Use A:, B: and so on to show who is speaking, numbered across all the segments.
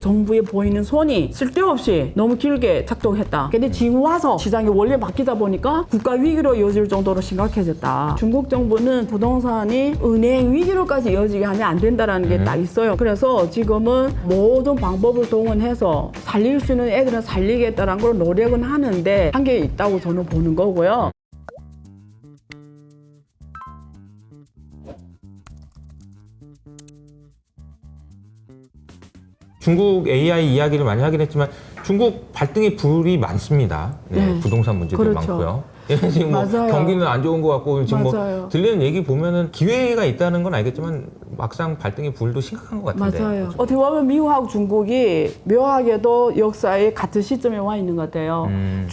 A: 정부에 보이는 손이 쓸데없이 너무 길게 작동했다. 근데 지금 와서 시장이 원래 바뀌다 보니까 국가 위기로 이어질 정도로 심각해졌다. 중국 정부는 부동산이 은행 위기로까지 이어지게 하면 안 된다는 게 딱 있어요. 그래서 지금은 모든 방법을 동원해서 살릴 수 있는 애들은 살리겠다는 걸 노력은 하는데 한계가 있다고 저는 보는 거고요.
B: 중국 AI 이야기를 많이 하긴 했지만 중국 발등에 불이 많습니다. 네, 부동산 문제도
A: 그렇죠.
B: 많고요. 지금 뭐
A: 맞아요.
B: 경기는 안 좋은 것 같고 지금
A: 맞아요.
B: 뭐 들리는 얘기 보면은 기회가 있다는 건 알겠지만 막상 발등에 불도 심각한 것 같은데.
A: 맞아요. 어떻게 보면 미국하고 중국이 묘하게도 역사의 같은 시점에 와 있는 것 같아요.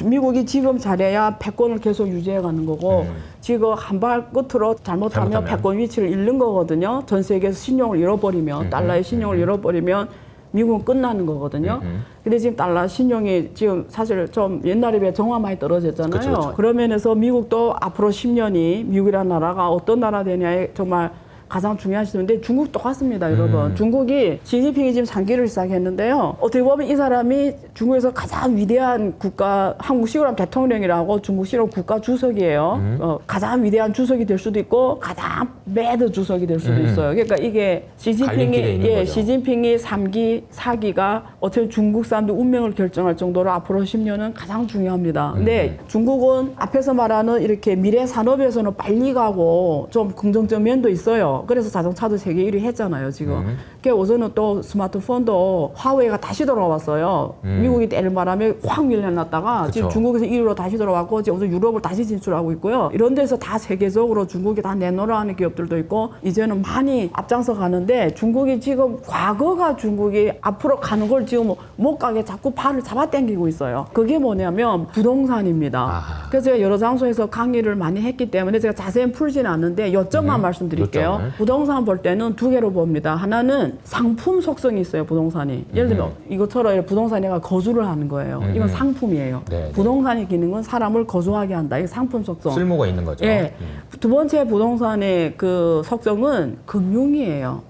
A: 미국이 지금 잘해야 패권을 계속 유지해가는 거고 지금 한 발 끝으로 잘못하면 패권 위치를 잃는 거거든요. 전 세계에서 신용을 잃어버리면 달러의 신용을 잃어버리면 미국은 끝나는 거거든요. 근데 지금 달러 신용이 지금 사실 좀 옛날에 비해 정화 많이 떨어졌잖아요.
B: 그쵸.
A: 그런 면에서 미국도 앞으로 10년이 미국이라는 나라가 어떤 나라 되냐에 정말 가장 중요한 시점인데 중국 똑같습니다, 여러분. 중국이 시진핑이 지금 3기를 시작했는데요. 어떻게 보면 이 사람이 중국에서 가장 위대한 국가, 한국식으로 하면 대통령이라고 중국식으로 국가 주석이에요. 가장 위대한 주석이 될 수도 있고 가장 배드 주석이 될 수도 있어요. 그러니까 이게 시진핑이 3기, 4기가 어떻게 보면 중국 사람들 운명을 결정할 정도로 앞으로 10년은 가장 중요합니다. 근데 중국은 앞에서 말하는 이렇게 미래 산업에서는 빨리 가고 좀 긍정적 면도 있어요. 그래서 자동차도 세계 1위 했잖아요, 지금. 그러니까 우선은 또 스마트폰도 화웨이가 다시 돌아왔어요. 미국이 때를 말하면 확 밀려났다가 지금 중국에서 1위로 다시 돌아왔고 지금 우선 유럽을 다시 진출하고 있고요. 이런 데서 다 세계적으로 중국이 다 내놓으라 하는 기업들도 있고 이제는 많이 앞장서 가는데 중국이 지금 과거가 중국이 앞으로 가는 걸 지금 못 가게 자꾸 발을 잡아당기고 있어요. 그게 뭐냐면 부동산입니다.
B: 아하.
A: 그래서 제가 여러 장소에서 강의를 많이 했기 때문에 제가 자세히 풀지는 않는데 요점만 말씀드릴게요. 부동산 볼 때는 두 개로 봅니다. 하나는 상품 속성이 있어요, 부동산이. 예를 들면 이것처럼 부동산이가 거주를 하는 거예요. 이건 상품이에요.
B: 네.
A: 부동산의 기능은 사람을 거주하게 한다. 이게 상품 속성.
B: 쓸모가 있는 거죠.
A: 예. 두 번째 부동산의 그 속성은 금융이에요.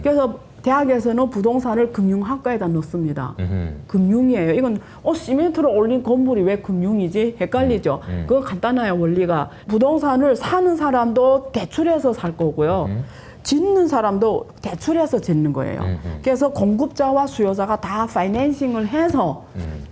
A: 그래서 대학에서는 부동산을 금융학과에다 넣습니다. 금융이에요. 이건 시멘트로 올린 건물이 왜 금융이지? 헷갈리죠. 그건 간단해요, 원리가. 부동산을 사는 사람도 대출해서 살 거고요. 짓는 사람도 대출해서 짓는 거예요. 그래서 공급자와 수요자가 다 파이낸싱을 해서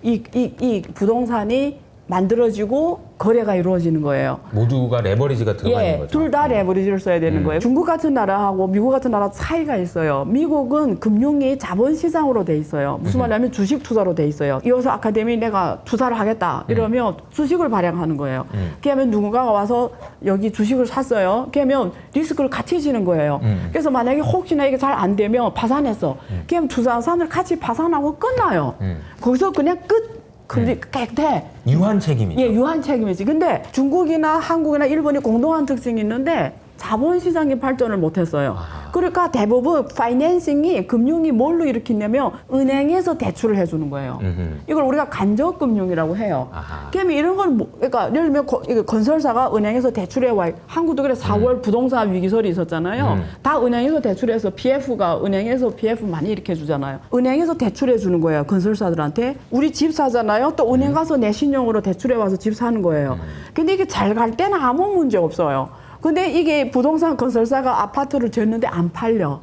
A: 이 부동산이 만들어지고 거래가 이루어지는 거예요.
B: 모두가 레버리지가 들어가는 거죠.
A: 둘 다 레버리지를 써야 되는 거예요. 중국 같은 나라하고 미국 같은 나라 차이가 있어요. 미국은 금융이 자본시장으로 돼 있어요. 무슨 말이냐면 주식 투자로 돼 있어요. 이어서 아카데미 내가 투자를 하겠다 이러면 주식을 발행하는 거예요. 그러면 누군가가 와서 여기 주식을 샀어요. 그러면 리스크를 같이 지는 거예요. 그래서 만약에 혹시나 이게 잘 안 되면 파산했어. 그럼 투자산을 같이 파산하고 끝나요. 거기서 그냥 끝. 근데 깨끗해.
B: 유한 책임이죠.
A: 예, 유한 책임이지. 근데 중국이나 한국이나 일본이 공동한 특징이 있는데 자본시장이 발전을 못했어요. 그러니까 대부분 파이낸싱이 금융이 뭘로 일으키냐면 은행에서 대출을 해주는 거예요. 이걸 우리가 간접금융이라고 해요. 그러면 이런 건 그러니까 예를 들면 건설사가 은행에서 대출해와 한국도 그래 4월 부동산 위기설이 있었잖아요. 다 은행에서 대출해서 PF가 은행에서 PF 많이 이렇게 주잖아요. 은행에서 대출해 주는 거예요. 건설사들한테. 우리 집 사잖아요. 또 은행 가서 내 신용으로 대출해 와서 집 사는 거예요. 근데 이게 잘 갈 때는 아무 문제 없어요. 근데 이게 부동산 건설사가 아파트를 졌는데 안 팔려.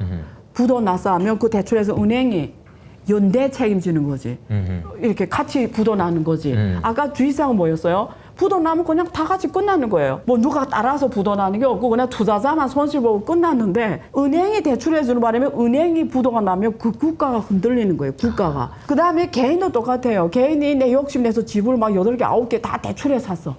A: 부도 났어 하면 그 대출에서 은행이 연대 책임지는 거지. 이렇게 같이 부도 나는 거지. 아까 주의사항은 뭐였어요? 부도 나면 그냥 다 같이 끝나는 거예요. 뭐 누가 따라서 부도 나는 게 없고 그냥 투자자만 손실 보고 끝났는데 은행이 대출해주는 바람에 은행이 부도가 나면 그 국가가 흔들리는 거예요. 국가가. 그 다음에 개인도 똑같아요. 개인이 내 욕심내서 집을 막 8개, 9개 다 대출해 샀어.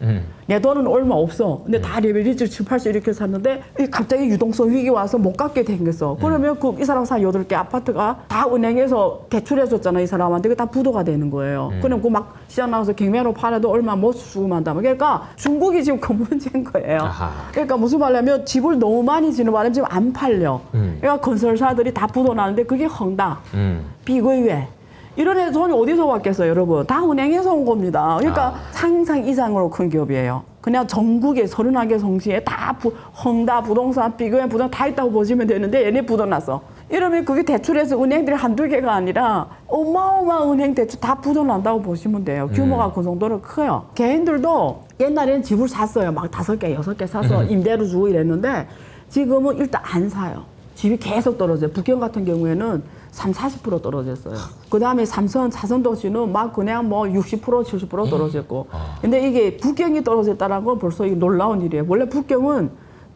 A: 내 돈은 얼마 없어. 근데 다 레버리지 7, 8씩 이렇게 샀는데 갑자기 유동성 위기 와서 못 갚게 생겼어. 그러면 이 사람 산 8개 아파트가 다 은행에서 대출해줬잖아, 이 사람한테. 그게 다 부도가 되는 거예요. 그럼 그 막 시장 나가서 경매로 팔아도 얼마 못 주고 만다. 그러니까 중국이 지금 그 문제인 거예요. 그러니까 무슨 말이냐면 집을 너무 많이 지는 바람에 지금 안 팔려. 그러니까 건설사들이 다 부도 나는데 그게 헝다. 비거의 이런 애 돈이 어디서 왔겠어요, 여러분? 다 은행에서 온 겁니다. 그러니까 상상 이상으로 큰 기업이에요. 그냥 전국에 31개 성시에 다 헝다 부동산, 비교의 부동산 다 있다고 보시면 되는데 얘네 부도 났어. 이러면 그게 대출해서 은행들이 한두 개가 아니라 어마어마한 은행 대출 다 부도난다고 보시면 돼요. 규모가 그 정도로 커요. 개인들도 옛날에는 집을 샀어요. 막 5개, 6개 사서 임대로 주고 이랬는데 지금은 일단 안 사요. 집이 계속 떨어져요. 북경 같은 경우에는 40% 떨어졌어요. 그 다음에 3선, 4선 도시는 막 그냥 뭐 60%, 70% 떨어졌고. 근데 이게 북경이 떨어졌다는 건 벌써 이게 놀라운 일이에요. 원래 북경은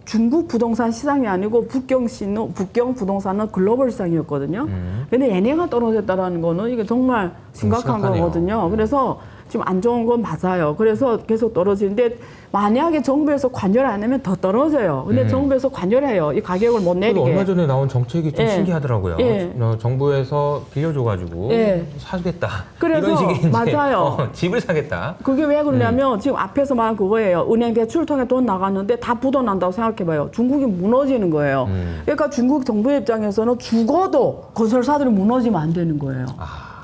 A: 중국 부동산 시장이 아니고 북경 부동산은 글로벌 시장이었거든요. 근데 얘네가 떨어졌다라는 거는 이게 정말 심각한
B: 심각하네요.
A: 거거든요. 그래서 지금 안 좋은 건 맞아요. 그래서 계속 떨어지는데 만약에 정부에서 관여를 안 하면 더 떨어져요. 근데 정부에서 관여해요. 이 가격을 못 내리게.
B: 얼마 전에 나온 정책이 좀
A: 예.
B: 신기하더라고요.
A: 예.
B: 정부에서 빌려줘가지고
A: 예.
B: 사주겠다.
A: 그래서
B: 이런 식의 이제
A: 맞아요.
B: 집을 사겠다.
A: 그게 왜 그러냐면 지금 앞에서 말한 그거예요. 은행 대출 통해 돈 나갔는데 다 부도난다고 생각해봐요. 중국이 무너지는 거예요. 그러니까 중국 정부 입장에서는 죽어도 건설사들이 무너지면 안 되는 거예요.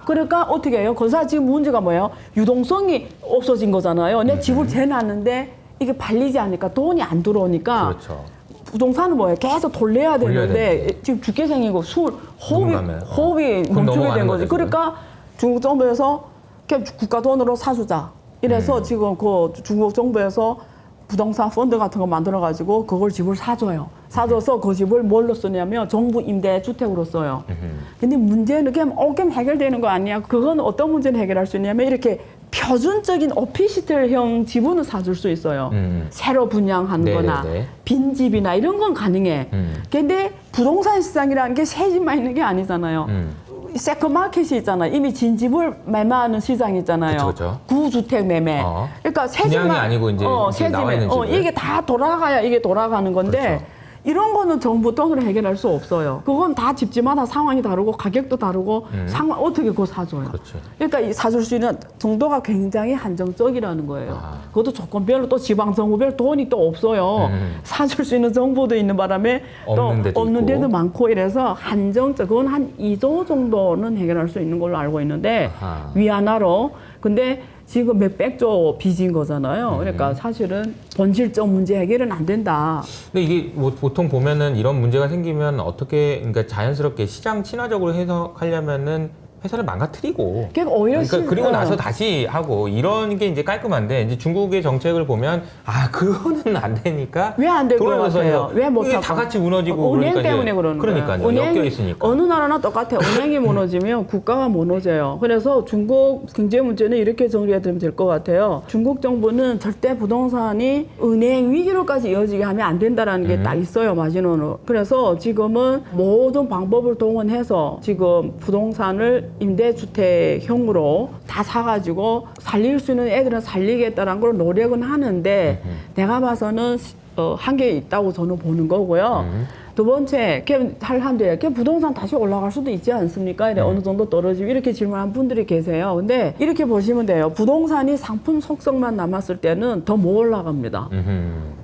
A: 그러니까 어떻게 해요? 건설 지금 문제가 뭐예요? 유동성이 없어진 거잖아요. 내 집을 재놨는데 이게 팔리지 않으니까 돈이 안 들어오니까
B: 그렇죠.
A: 부동산은 뭐예요? 계속 돌려야 되는데 지금 죽게 생기고 호흡이 멈추게
B: 넘어가는
A: 된 거지.
B: 거죠,
A: 그러니까 중국 정부에서 그냥 국가 돈으로 사주자. 이래서 지금 그 중국 정부에서 부동산 펀드 같은 거 만들어가지고 그걸 집을 사줘요. 사줘서 그 집을 뭘로 쓰냐면 정부 임대 주택으로 써요. 근데 문제는 그냥 해결되는 거 아니야? 그건 어떤 문제는 해결할 수 있냐면 이렇게 표준적인 오피스텔형 지분을 사줄 수 있어요. 새로 분양한 거나
B: 네네네.
A: 빈집이나 이런 건 가능해. 근데 부동산 시장이라는 게 새 집만 있는 게 아니잖아요. 세컨마켓이 있잖아요. 이미 진집을 매매하는 시장이 있잖아요.
B: 그쵸.
A: 구주택 매매. 그러니까 새
B: 분양이
A: 집만
B: 아니고 이제
A: 새
B: 나와
A: 집에
B: 있는 집을.
A: 이게 다 돌아가야 이게 돌아가는 건데
B: 그렇죠.
A: 이런 거는 정부 돈으로 해결할 수 없어요. 그건 다 집집마다 상황이 다르고 가격도 다르고 상황 어떻게 그거 사줘요.
B: 그렇죠.
A: 그러니까 이 사줄 수 있는 정도가 굉장히 한정적이라는 거예요. 그것도 조건별로 또 지방 정부별 돈이 또 없어요. 사줄 수 있는 정보도 있는 바람에
B: 없는 데도
A: 또 없는
B: 있고.
A: 데도 많고 이래서 한정적 그건 한 2조 정도는 해결할 수 있는 걸로 알고 있는데
B: 아하.
A: 위안화로. 근데 지금 몇백조 빚인 거잖아요. 그러니까 사실은 본질적 문제 해결은 안 된다.
B: 근데 이게 뭐 보통 보면은 이런 문제가 생기면 어떻게 그러니까 자연스럽게 시장 친화적으로 해석하려면은 회사를 망가뜨리고
A: 그러니까 오히려
B: 그리고 나서 다시 하고 이런 게 이제 깔끔한데 이제 중국의 정책을 보면 그거는 안 되니까
A: 왜 안 될 것
B: 돌아가서
A: 같아요? 왜 못
B: 이게
A: 하고?
B: 다 같이 무너지고
A: 은행
B: 그러니까
A: 때문에
B: 이제
A: 그러는
B: 그러니까요.
A: 거예요.
B: 엮여 있으니까.
A: 어느 나라나 똑같아요. 은행이 무너지면 국가가 무너져요. 그래서 중국 경제 문제는 이렇게 정리해드리면 될 것 같아요. 중국 정부는 절대 부동산이 은행 위기로까지 이어지게 하면 안 된다라는 게 딱 있어요. 마지노로. 그래서 지금은 모든 방법을 동원해서 지금 부동산을 임대주택형으로 다 사가지고 살릴 수 있는 애들은 살리겠다라는 걸 노력은 하는데 내가 봐서는 한계 있다고 저는 보는 거고요. 두 번째, 할한데 부동산 다시 올라갈 수도 있지 않습니까? 어느 정도 떨어지고 이렇게 질문한 분들이 계세요. 근데 이렇게 보시면 돼요. 부동산이 상품 속성만 남았을 때는 더 못 올라갑니다.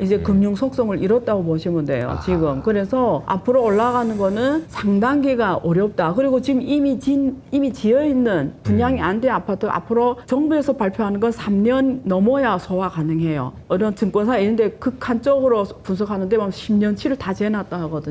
A: 이제 금융 속성을 잃었다고 보시면 돼요. 지금. 그래서 앞으로 올라가는 거는 상당기가 어렵다. 그리고 지금 이미 지어 있는 분양이 안 된 아파트 앞으로 정부에서 발표하는 건 3년 넘어야 소화 가능해요. 어떤 증권사 있는데 극한적으로 분석하는데 10년치를 다 재놨다 하거든요.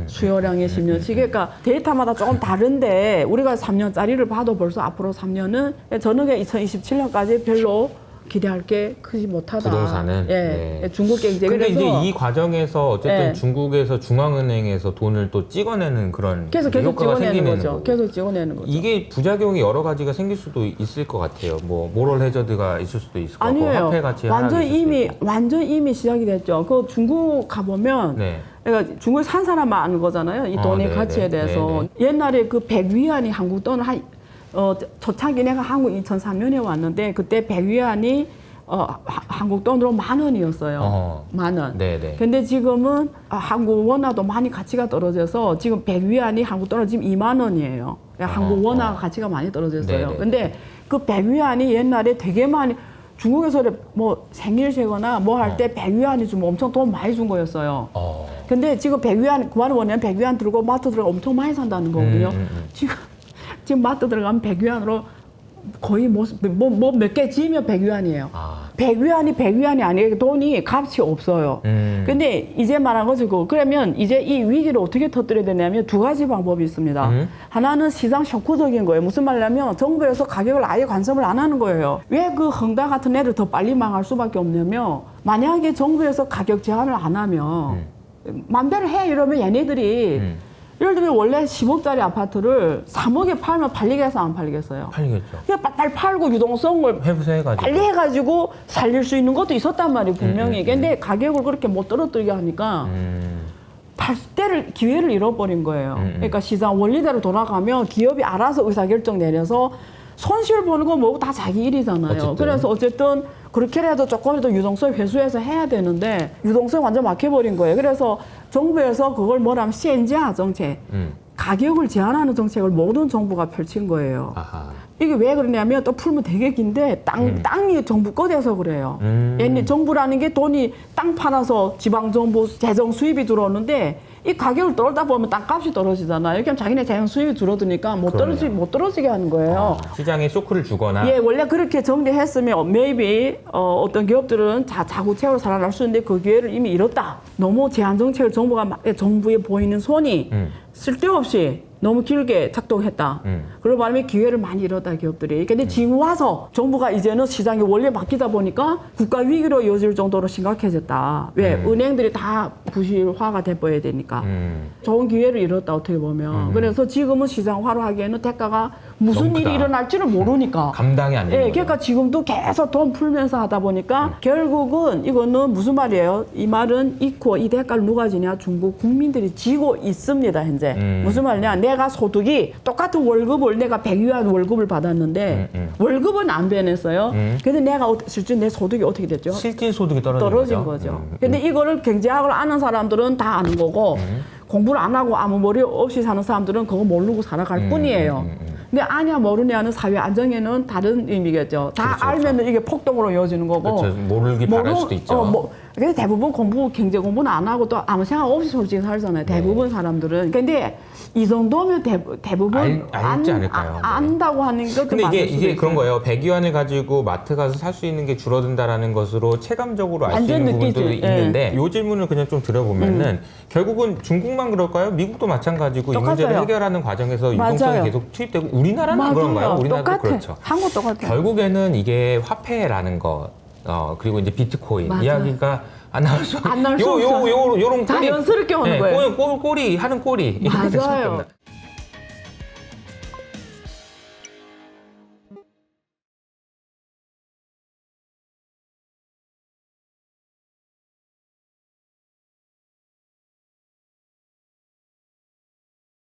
A: 수요량의 10년치. 그러니까 데이터마다 조금 다른데 우리가 3년짜리를 봐도 벌써 앞으로 3년은 저는 2027년까지 별로 기대할 게 크지 못하다.
B: 부동산은?
A: 예.
B: 네.
A: 중국 경제.
B: 근데
A: 그래서
B: 이제 이 과정에서 어쨌든
A: 예.
B: 중국에서 중앙은행에서 돈을 또 찍어내는 그런
A: 계속
B: 효과가
A: 찍어내는
B: 생기는
A: 거죠.
B: 거고.
A: 계속 찍어내는 거죠.
B: 이게 부작용이 여러 가지가 생길 수도 있을 것 같아요. 뭐 모럴 해저드가 있을 수도 있을 것 같고
A: 아니에요.
B: 화폐 가치
A: 완전
B: 하락이 있을 수도 있고.
A: 완전 이미 시작이 됐죠. 그 중국 가보면
B: 네.
A: 그러니까 중국에 산 사람만 아는 거잖아요. 이 돈의
B: 네,
A: 가치에
B: 네,
A: 대해서.
B: 네,
A: 옛날에 그 100위안이 한국 돈을 초창기 내가 한국 2003년에 왔는데 그때 100위안이 한국 돈으로 10,000원이었어요. 10,000원.
B: 네네.
A: 근데 지금은 한국 원화도 많이 가치가 떨어져서 지금 100위안이 한국 돈으로 지금 20,000원이에요. 한국 원화 가치가 많이 떨어졌어요.
B: 네네.
A: 근데 그 100위안이 옛날에 되게 많이 중국에서 뭐 생일 세거나 뭐 할 때 100위안이 주면 엄청 돈 많이 준 거였어요. 근데 지금 100위안, 그만 원이면 100위안 들고 마트 들어가 엄청 많이 산다는 거거든요. 지금 마트 들어가면 100위안으로 거의 몇 개 지으면 100위안이에요. 100위안이 아니에요. 돈이 값이 없어요. 근데 이제 말한 거죠. 그러면 이제 이 위기를 어떻게 터뜨려야 되냐면 두 가지 방법이 있습니다. 하나는 시장 쇼크적인 거예요. 무슨 말이냐면 정부에서 가격을 아예 관섭을 안 하는 거예요. 왜 그 헝다 같은 애를 더 빨리 망할 수밖에 없냐면 만약에 정부에서 가격 제한을 안 하면 맘대로 해 이러면 얘네들이 예를 들면 원래 10억짜리 아파트를 3억에 팔면 팔리겠어 안 팔리겠어요?
B: 팔리겠죠.
A: 그냥 빨리 팔고 유동성을
B: 회부해가지고.
A: 빨리 해가지고 살릴 수 있는 것도 있었단 말이에요 분명히. 근데 가격을 그렇게 못 떨어뜨리게 하니까 팔 때를 기회를 잃어버린 거예요. 그러니까 시장 원리대로 돌아가면 기업이 알아서 의사결정 내려서 손실 보는 건 뭐고 다 자기 일이잖아요.
B: 어쨌든.
A: 그래서 어쨌든 그렇게라도 조금이라도 유동성 회수해서 해야 되는데 유동성 완전 막혀버린 거예요. 그래서 정부에서 그걸 뭐라면 시엔지화 정책, 가격을 제한하는 정책을 모든 정부가 펼친 거예요.
B: 아하.
A: 이게 왜 그러냐면 또 풀면 되게 긴데 땅이 정부 거돼서 그래요. 얘네 정부라는 게 돈이 땅 팔아서 지방 정부 재정 수입이 들어오는데 이 가격을 떨다 보면 땅값이 떨어지잖아요. 그럼 자기네 재정 수입이 줄어드니까 못 떨어지게 하는 거예요.
B: 시장에 쇼크를 주거나.
A: 예, 원래 그렇게 정리했으면 maybe 어떤 기업들은 자구 채로 살아날 수 있는데 그 기회를 이미 잃었다. 너무 제한 정책을 정부에 보이는 손이 쓸데없이 너무 길게 작동했다. 그런 바람에 기회를 많이 잃었다 기업들이. 근데 지금 와서 정부가 이제는 시장에 원래 맡기다 보니까 국가 위기로 이어질 정도로 심각해졌다. 왜? 은행들이 다 부실화가 돼버려야 되니까. 좋은 기회를 잃었다 어떻게 보면. 그래서 지금은 시장화로 하기에는 대가가 무슨
B: 너무
A: 일이
B: 크다.
A: 일어날지를 모르니까.
B: 감당이 안 되는
A: 예,
B: 거예요.
A: 그러니까 지금도 계속 돈 풀면서 하다 보니까 결국은 이거는 무슨 말이에요? 이 말은 이 대가를 누가 지냐? 중국 국민들이 지고 있습니다, 현재. 무슨 말이냐? 내가 소득이 똑같은 월급을 내가 100위안 월급을 받았는데 월급은 안 변했어요. 근데 내가 실제 내 소득이 어떻게 됐죠?
B: 실질 소득이 떨어진
A: 거죠. 근데 이거를 경제학을 아는 사람들은 다 아는 거고 공부를 안 하고 아무 머리 없이 사는 사람들은 그거 모르고 살아갈 뿐이에요. 근데 아냐 모르냐는 사회 안정에는 다른 의미겠죠. 다
B: 그렇죠,
A: 알면은 이게 폭동으로 이어지는 거고.
B: 그렇죠. 모르기 바랄 수도 있죠.
A: 근데 대부분 경제 공부는 안 하고 또 아무 생각 없이 솔직히 살잖아요. 대부분 사람들은. 근데 이 정도면 대부분
B: 알지 않을까요?
A: 안다고 하는 것도
B: 근데
A: 맞을
B: 이게
A: 수도
B: 그런
A: 있어요.
B: 거예요. 100위안을 가지고 마트 가서 살 수 있는 게 줄어든다라는 것으로 체감적으로 알 수
A: 완전
B: 있는 부분도
A: 느끼지.
B: 있는데 이 질문을 그냥 좀 들어보면은 결국은 중국만 그럴까요? 미국도 마찬가지고 이 문제를
A: 똑같아요.
B: 해결하는 과정에서 유동성이
A: 맞아요.
B: 계속 투입되고 우리나라는 그런가요? 우리나라도
A: 똑같아.
B: 그렇죠.
A: 한국 똑같아요.
B: 결국에는 이게 화폐라는 것 그리고 이제 비트코인
A: 맞아요.
B: 이야기가 안 나올 수
A: 안 나올 수 없어요.
B: 요런 꼬리
A: 자연스럽게 오는 거예요.
B: 꼬리 하는 꼬리
A: 맞아요.